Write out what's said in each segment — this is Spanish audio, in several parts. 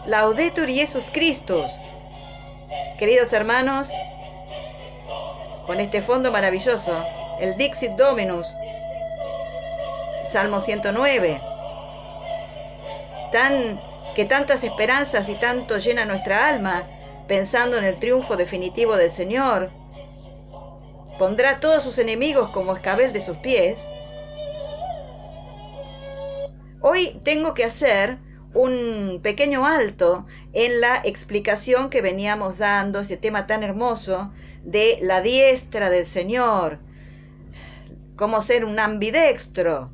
Laudetur Jesus Christus. Queridos hermanos, con este fondo maravilloso, el Dixit Dominus, Salmo 109, que tantas esperanzas y tanto llena nuestra alma, pensando en el triunfo definitivo del Señor. Pondrá a todos sus enemigos como escabel de sus pies. Hoy tengo que hacer un pequeño alto en la explicación que veníamos dando, ese tema tan hermoso de la diestra del Señor, cómo ser un ambidextro,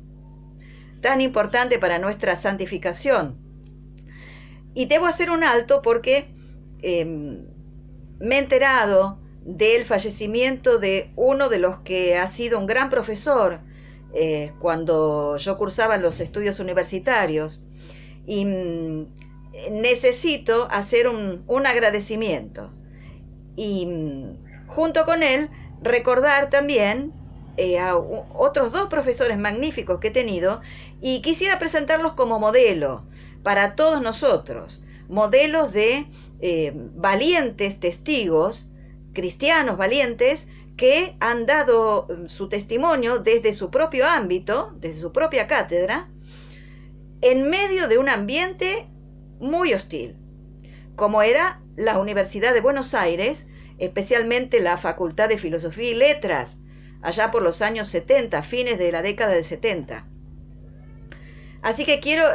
tan importante para nuestra santificación. Y debo hacer un alto porque me he enterado del fallecimiento de uno de los que ha sido un gran profesor cuando yo cursaba los estudios universitarios, y necesito hacer un agradecimiento y junto con él recordar también a otros dos profesores magníficos que he tenido, y quisiera presentarlos como modelo para todos nosotros, modelos de valientes testigos, cristianos valientes, que han dado su testimonio desde su propio ámbito, desde su propia cátedra, en medio de un ambiente muy hostil, como era la Universidad de Buenos Aires, especialmente la Facultad de Filosofía y Letras, allá por los años 70, fines de la década del 70. Así que quiero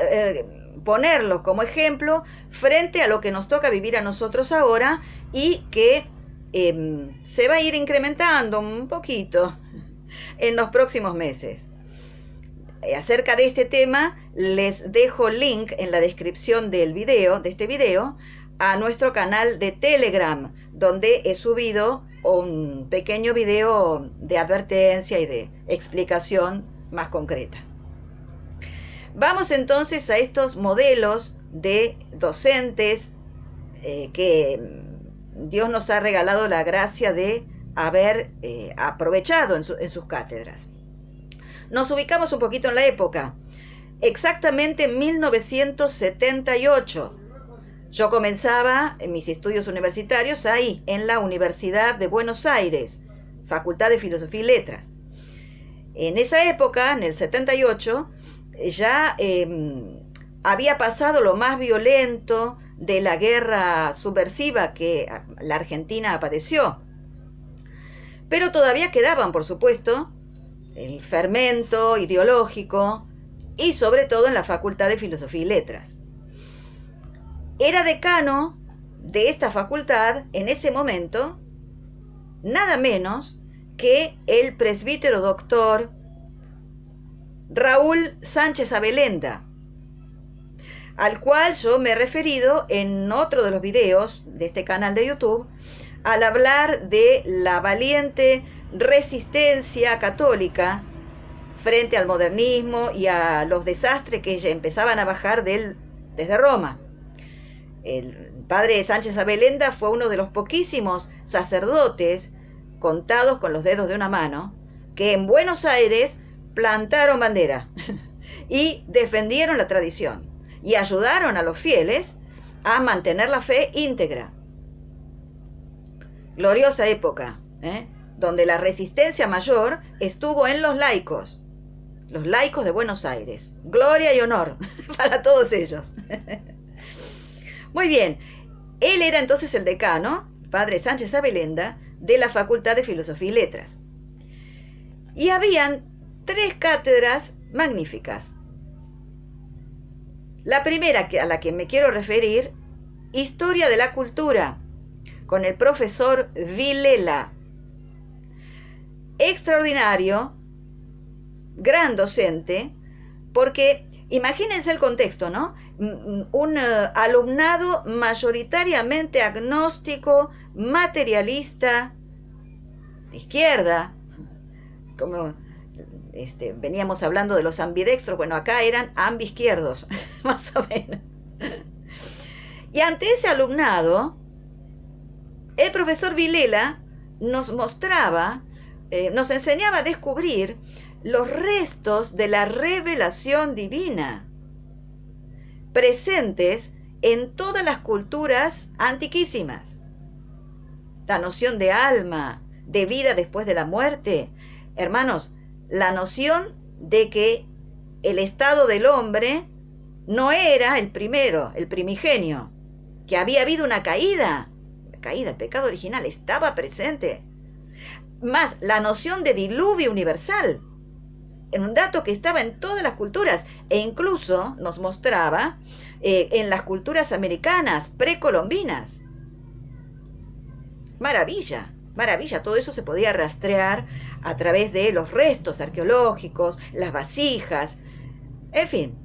ponerlo como ejemplo frente a lo que nos toca vivir a nosotros ahora, y que se va a ir incrementando un poquito en los próximos meses. Acerca de este tema, les dejo link en la descripción del video, de este video, a nuestro canal de Telegram, donde he subido un pequeño video de advertencia y de explicación más concreta. Vamos entonces a estos modelos de docentes que Dios nos ha regalado la gracia de haber aprovechado en sus cátedras. Nos ubicamos un poquito en la época, exactamente en 1978. Yo comenzaba en mis estudios universitarios ahí, en la Universidad de Buenos Aires, Facultad de Filosofía y Letras. En esa época, en el 78, ya había pasado lo más violento de la guerra subversiva que la Argentina padeció. Pero todavía quedaban, por supuesto, el fermento ideológico, y sobre todo en la Facultad de Filosofía y Letras. Era decano de esta facultad en ese momento nada menos que el presbítero doctor Raúl Sánchez Abelenda, al cual yo me he referido en otro de los videos de este canal de YouTube, al hablar de la valiente resistencia católica frente al modernismo y a los desastres que ya empezaban a bajar desde Roma. El padre Sánchez Abelenda fue uno de los poquísimos sacerdotes, contados con los dedos de una mano, que en Buenos Aires plantaron bandera y defendieron la tradición y ayudaron a los fieles a mantener la fe íntegra. Gloriosa época, donde la resistencia mayor estuvo en los laicos de Buenos Aires. Gloria y honor para todos ellos. Muy bien, él era entonces el decano, padre Sánchez Abelenda, de la Facultad de Filosofía y Letras. Y habían 3 cátedras magníficas. La primera a la que me quiero referir, Historia de la Cultura, con el profesor Vilela. Extraordinario, gran docente, porque imagínense el contexto, ¿no? Un alumnado mayoritariamente agnóstico, materialista, de izquierda, como veníamos hablando de los ambidextros, bueno, acá eran ambiizquierdos, más o menos. Y ante ese alumnado, el profesor Vilela nos mostraba, nos enseñaba a descubrir los restos de la revelación divina presentes en todas las culturas antiquísimas. La noción de alma, de vida después de la muerte. Hermanos, la noción de que el estado del hombre no era el primero, el primigenio, que había habido una caída. La caída, el pecado original, estaba presente. Más la noción de diluvio universal, un dato que estaba en todas las culturas, e incluso nos mostraba en las culturas americanas precolombinas. Maravilla, maravilla, todo eso se podía rastrear a través de los restos arqueológicos, las vasijas, en fin,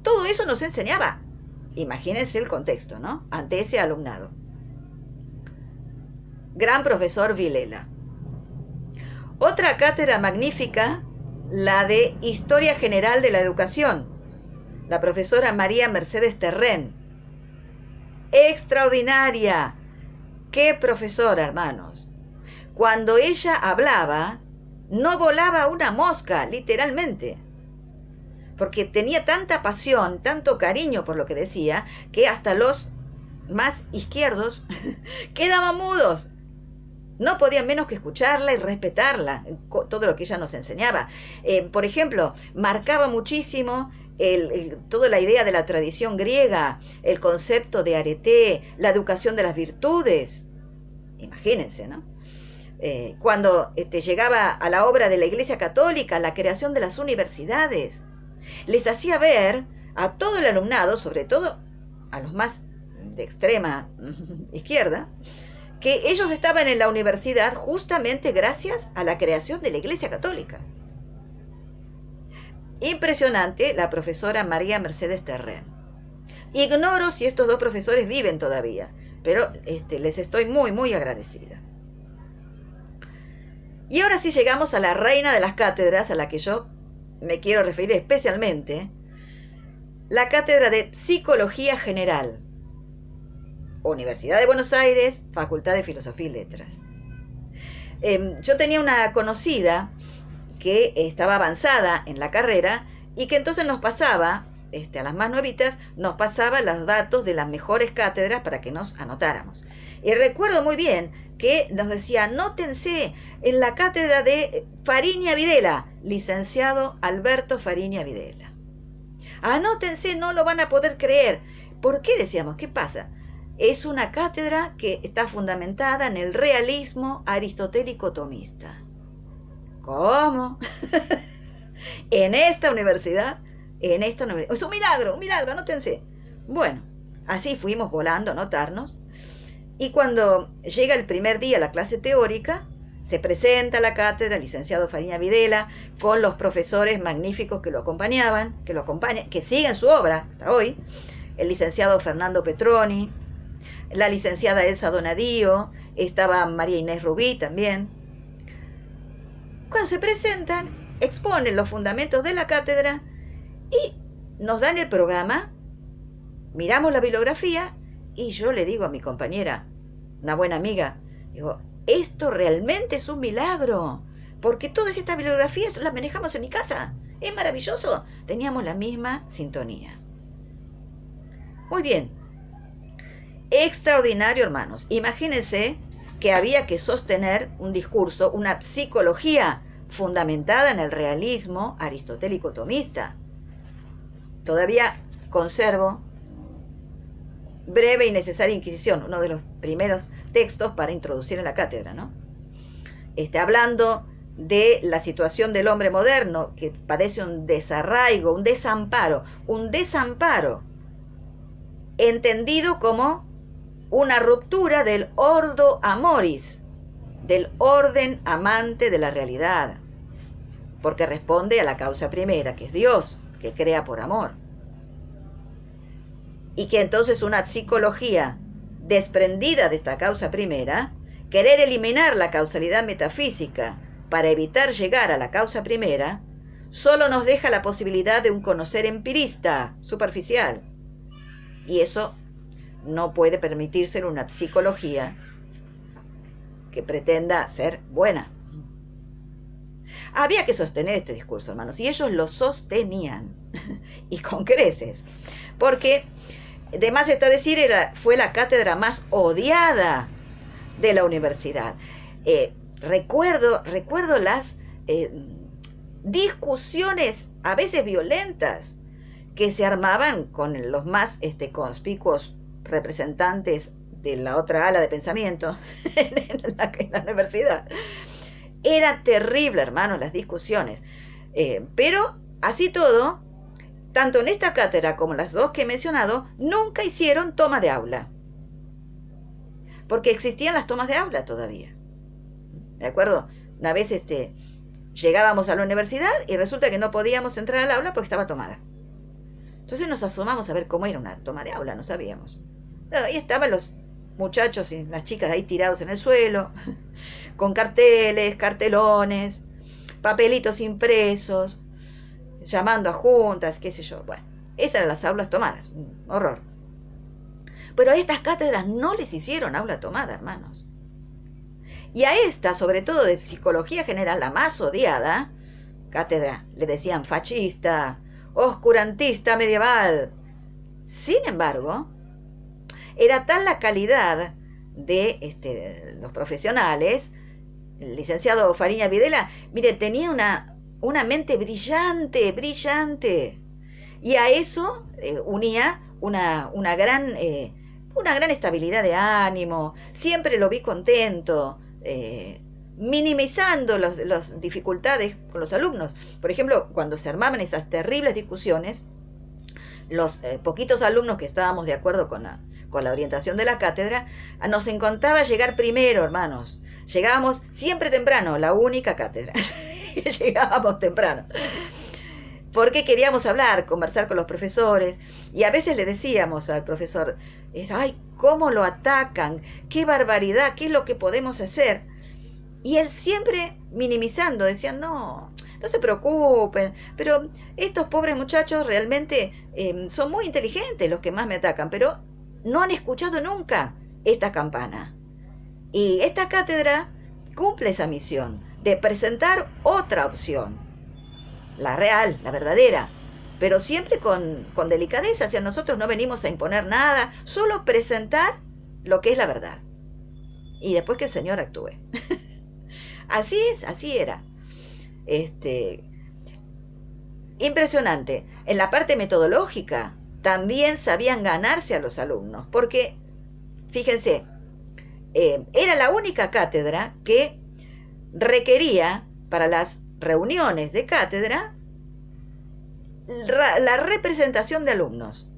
todo eso nos enseñaba. Imagínense el contexto, ¿no? Ante ese alumnado. Gran profesor Vilela. Otra cátedra magnífica, la de Historia General de la Educación, la profesora María Mercedes Terrén. Extraordinaria. ¡Qué profesora, hermanos! Cuando ella hablaba, no volaba una mosca, literalmente, porque tenía tanta pasión, tanto cariño por lo que decía, que hasta los más izquierdos quedaban mudos. No podían menos que escucharla y respetarla, todo lo que ella nos enseñaba. Por ejemplo, marcaba muchísimo toda la idea de la tradición griega, el concepto de arete, la educación de las virtudes. Imagínense, ¿no? Cuando llegaba a la obra de la Iglesia Católica, la creación de las universidades, les hacía ver a todo el alumnado, sobre todo a los más de extrema izquierda, que ellos estaban en la universidad justamente gracias a la creación de la Iglesia Católica. Impresionante la profesora María Mercedes Terrén. Ignoro si estos dos profesores viven todavía, pero les estoy muy, muy agradecida. Y ahora sí llegamos a la reina de las cátedras, a la que yo me quiero referir especialmente, la cátedra de Psicología General, Universidad de Buenos Aires, Facultad de Filosofía y Letras. Yo tenía una conocida que estaba avanzada en la carrera y que entonces nos pasaba, a las más nuevitas, nos pasaba los datos de las mejores cátedras para que nos anotáramos. Y recuerdo muy bien que nos decía, anótense en la cátedra de Fariña Videla, licenciado Alberto Fariña Videla. Anótense, no lo van a poder creer. ¿Por qué decíamos? ¿Qué pasa? Es una cátedra que está fundamentada en el realismo aristotélico tomista. ¿Cómo? En esta universidad, es un milagro, anótense. Bueno, así fuimos volando a anotarnos. Y cuando llega el primer día la clase teórica, se presenta la cátedra, el licenciado Fariña Videla, con los profesores magníficos que lo acompañaban, que siguen su obra hasta hoy, el licenciado Fernando Petroni, la licenciada Elsa Donadío, estaba María Inés Rubí también. Cuando se presentan, exponen los fundamentos de la cátedra y nos dan el programa, miramos la bibliografía y yo le digo a mi compañera, una buena amiga, digo, esto realmente es un milagro, porque todas estas bibliografías las manejamos en mi casa, es maravilloso, teníamos la misma sintonía. Muy bien, extraordinario, hermanos. Imagínense que había que sostener un discurso, una psicología fundamentada en el realismo aristotélico tomista. Todavía conservo Breve y Necesaria Inquisición, uno de los primeros textos para introducir en la cátedra, ¿no? Hablando de la situación del hombre moderno que padece un desarraigo, un desamparo, entendido como una ruptura del ordo amoris, del orden amante de la realidad, porque responde a la causa primera, que es Dios, que crea por amor. Y que entonces una psicología desprendida de esta causa primera, querer eliminar la causalidad metafísica para evitar llegar a la causa primera, solo nos deja la posibilidad de un conocer empirista, superficial. Y eso no puede permitirse en una psicología que pretenda ser buena. Había que sostener este discurso, hermanos, y ellos lo sostenían, y con creces, porque De más está decir, fue la cátedra más odiada de la universidad. Recuerdo las discusiones, a veces violentas, que se armaban con los más conspicuos representantes de la otra ala de pensamiento en la universidad. Era terrible, hermano, las discusiones. Pero así todo, tanto en esta cátedra como en las dos que he mencionado, nunca hicieron toma de aula. Porque existían las tomas de aula todavía. ¿De acuerdo? Una vez llegábamos a la universidad y resulta que no podíamos entrar al aula porque estaba tomada. Entonces nos asomamos a ver cómo era una toma de aula, no sabíamos. Pero ahí estaban los muchachos y las chicas ahí tirados en el suelo, con carteles, cartelones, papelitos impresos, llamando a juntas, qué sé yo. Bueno, esas eran las aulas tomadas, un horror. Pero a estas cátedras no les hicieron aula tomada, hermanos. Y a esta, sobre todo de psicología general, la más odiada, cátedra, le decían fascista, oscurantista medieval. Sin embargo, era tal la calidad de los profesionales, el licenciado Fariña Videla, mire, tenía una mente brillante, brillante. Y a eso unía una gran estabilidad de ánimo, siempre lo vi contento, minimizando las dificultades con los alumnos. Por ejemplo, cuando se armaban esas terribles discusiones, los poquitos alumnos que estábamos de acuerdo con la orientación de la cátedra, nos encantaba llegar primero, hermanos. Llegábamos siempre temprano, la única cátedra. Llegábamos temprano. Porque queríamos hablar, conversar con los profesores, y a veces le decíamos al profesor, ¡ay, cómo lo atacan! ¡Qué barbaridad! ¿Qué es lo que podemos hacer? Y él siempre minimizando, decía, no se preocupen, pero estos pobres muchachos realmente son muy inteligentes los que más me atacan, pero no han escuchado nunca esta campana. Y esta cátedra cumple esa misión de presentar otra opción, la real, la verdadera, pero siempre con delicadeza. O sea, nosotros no venimos a imponer nada, solo presentar lo que es la verdad. Y después que el Señor actúe. Así es, así era. Impresionante. En la parte metodológica también sabían ganarse a los alumnos, porque, fíjense, era la única cátedra que requería para las reuniones de cátedra la representación de alumnos.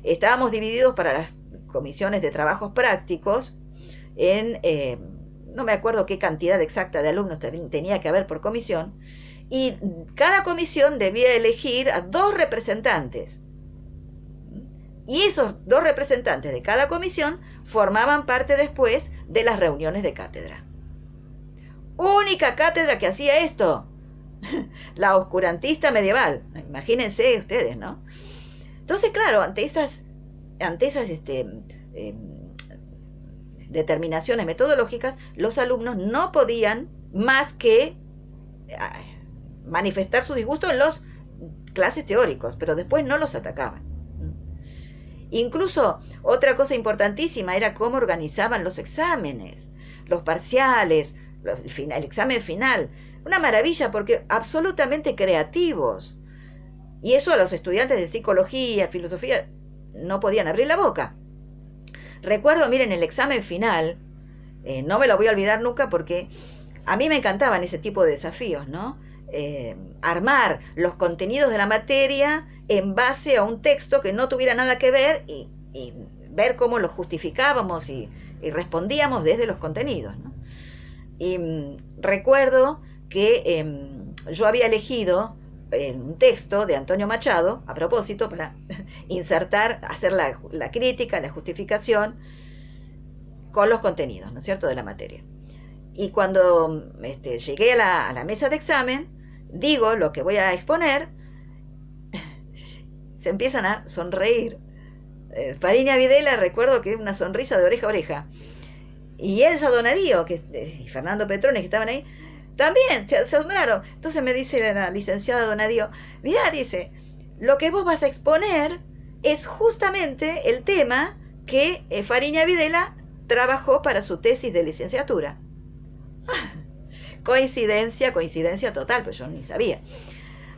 Estábamos divididos para las comisiones de trabajos prácticos en, no me acuerdo qué cantidad exacta de alumnos tenía que haber por comisión, y cada comisión debía elegir a 2 representantes. Y esos 2 representantes de cada comisión formaban parte después de las reuniones de cátedra. Única cátedra que hacía esto. La oscurantista medieval. Imagínense ustedes, ¿no? Entonces, claro, ante esas determinaciones metodológicas, los alumnos no podían más que manifestar su disgusto en las clases teóricos, pero después no los atacaban. Incluso otra cosa importantísima era cómo organizaban los exámenes, los parciales, el examen final. Una maravilla, porque absolutamente creativos. Y eso a los estudiantes de psicología, filosofía, no podían abrir la boca. Recuerdo, miren, el examen final, no me lo voy a olvidar nunca, porque a mí me encantaban ese tipo de desafíos, ¿no? Armar los contenidos de la materia en base a un texto que no tuviera nada que ver y ver cómo lo justificábamos y respondíamos desde los contenidos, ¿no? Y recuerdo que yo había elegido un texto de Antonio Machado, a propósito, para insertar, hacer la crítica, la justificación con los contenidos, ¿no es cierto?, de la materia. Y cuando llegué a la mesa de examen, digo lo que voy a exponer, se empiezan a sonreír. Fariña Videla, recuerdo que una sonrisa de oreja a oreja. Y Elsa Donadío y Fernando Petrones, que estaban ahí, también se asombraron. Entonces me dice la licenciada Donadío, mirá, dice, lo que vos vas a exponer es justamente el tema que Fariña Videla trabajó para su tesis de licenciatura. Coincidencia, coincidencia total, pues yo ni sabía.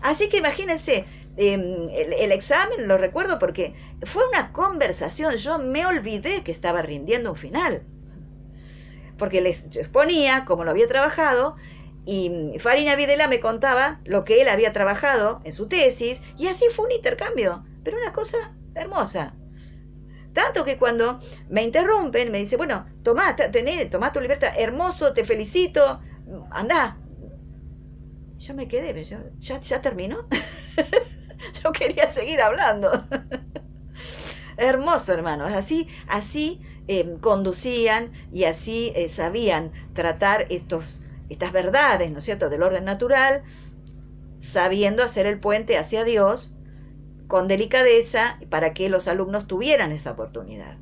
Así que imagínense, el examen lo recuerdo porque fue una conversación, yo me olvidé que estaba rindiendo un final, porque les exponía cómo lo había trabajado, y Fariña Videla me contaba lo que él había trabajado en su tesis, y así fue un intercambio, pero una cosa hermosa. Tanto que cuando me interrumpen, me dice, bueno, tomá tu libertad, hermoso, te felicito, andá. Yo me quedé, ¿ya terminó? Yo quería seguir hablando. Hermoso, hermanos, así conducían y así sabían tratar estas verdades, ¿no es cierto?, del orden natural, sabiendo hacer el puente hacia Dios, con delicadeza, para que los alumnos tuvieran esa oportunidad.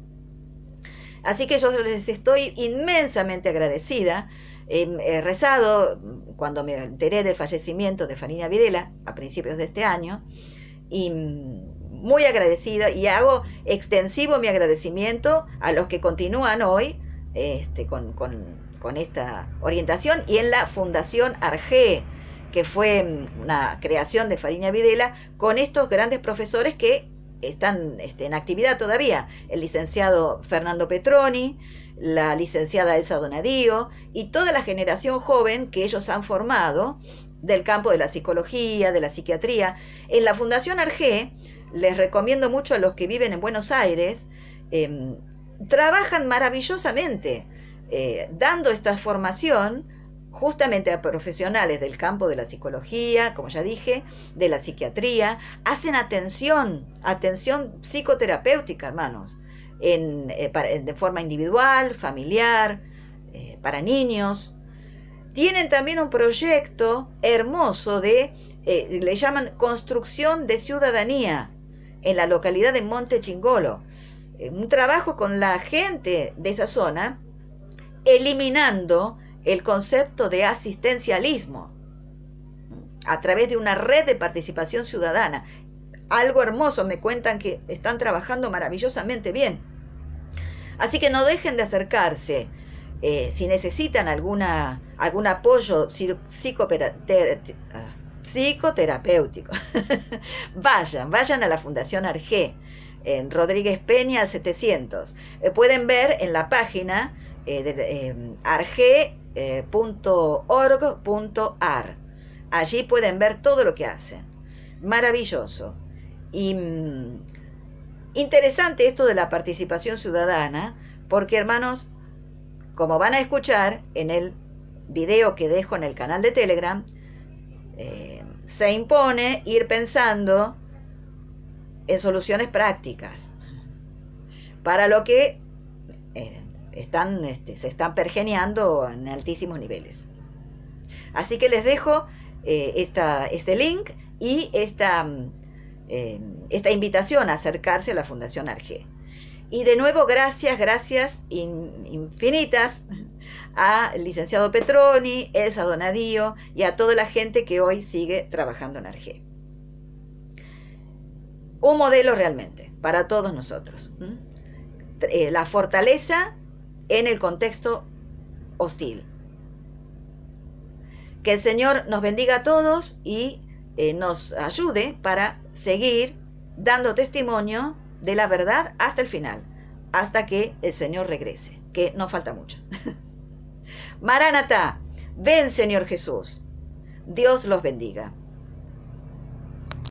Así que yo les estoy inmensamente agradecida. He rezado cuando me enteré del fallecimiento de Fariña Videla a principios de este año, y muy agradecida, y hago extensivo mi agradecimiento a los que continúan hoy con esta orientación, y en la Fundación Argé, que fue una creación de Fariña Videla, con estos grandes profesores que están en actividad todavía, el licenciado Fernando Petroni, la licenciada Elsa Donadío, y toda la generación joven que ellos han formado del campo de la psicología, de la psiquiatría. En la Fundación Argé, les recomiendo mucho a los que viven en Buenos Aires, trabajan maravillosamente, dando esta formación justamente a profesionales del campo de la psicología, como ya dije, de la psiquiatría. Hacen atención psicoterapéutica, hermanos, de forma individual, familiar, para niños. Tienen también un proyecto hermoso le llaman construcción de ciudadanía, en la localidad de Monte Chingolo. Un trabajo con la gente de esa zona, eliminando el concepto de asistencialismo a través de una red de participación ciudadana. Algo hermoso, me cuentan que están trabajando maravillosamente bien. Así que no dejen de acercarse. Si necesitan algún apoyo psicoterapéutico, vayan a la Fundación Argé, en Rodríguez Peña 700. Pueden ver en la página arge.org.ar. Allí pueden ver todo lo que hacen. Maravilloso. Y interesante esto de la participación ciudadana, porque, hermanos, como van a escuchar en el video que dejo en el canal de Telegram, se impone ir pensando en soluciones prácticas para lo que se están pergeneando en altísimos niveles. Así que les dejo este link y esta invitación a acercarse a la Fundación Argé. Y de nuevo, gracias infinitas al licenciado Petroni, Elsa Donadío y a toda la gente que hoy sigue trabajando en Argé. Un modelo realmente para todos nosotros. La fortaleza en el contexto hostil. Que el Señor nos bendiga a todos y nos ayude para seguir dando testimonio de la verdad hasta el final, hasta que el Señor regrese, que no falta mucho. Maránata, ven Señor Jesús. Dios los bendiga.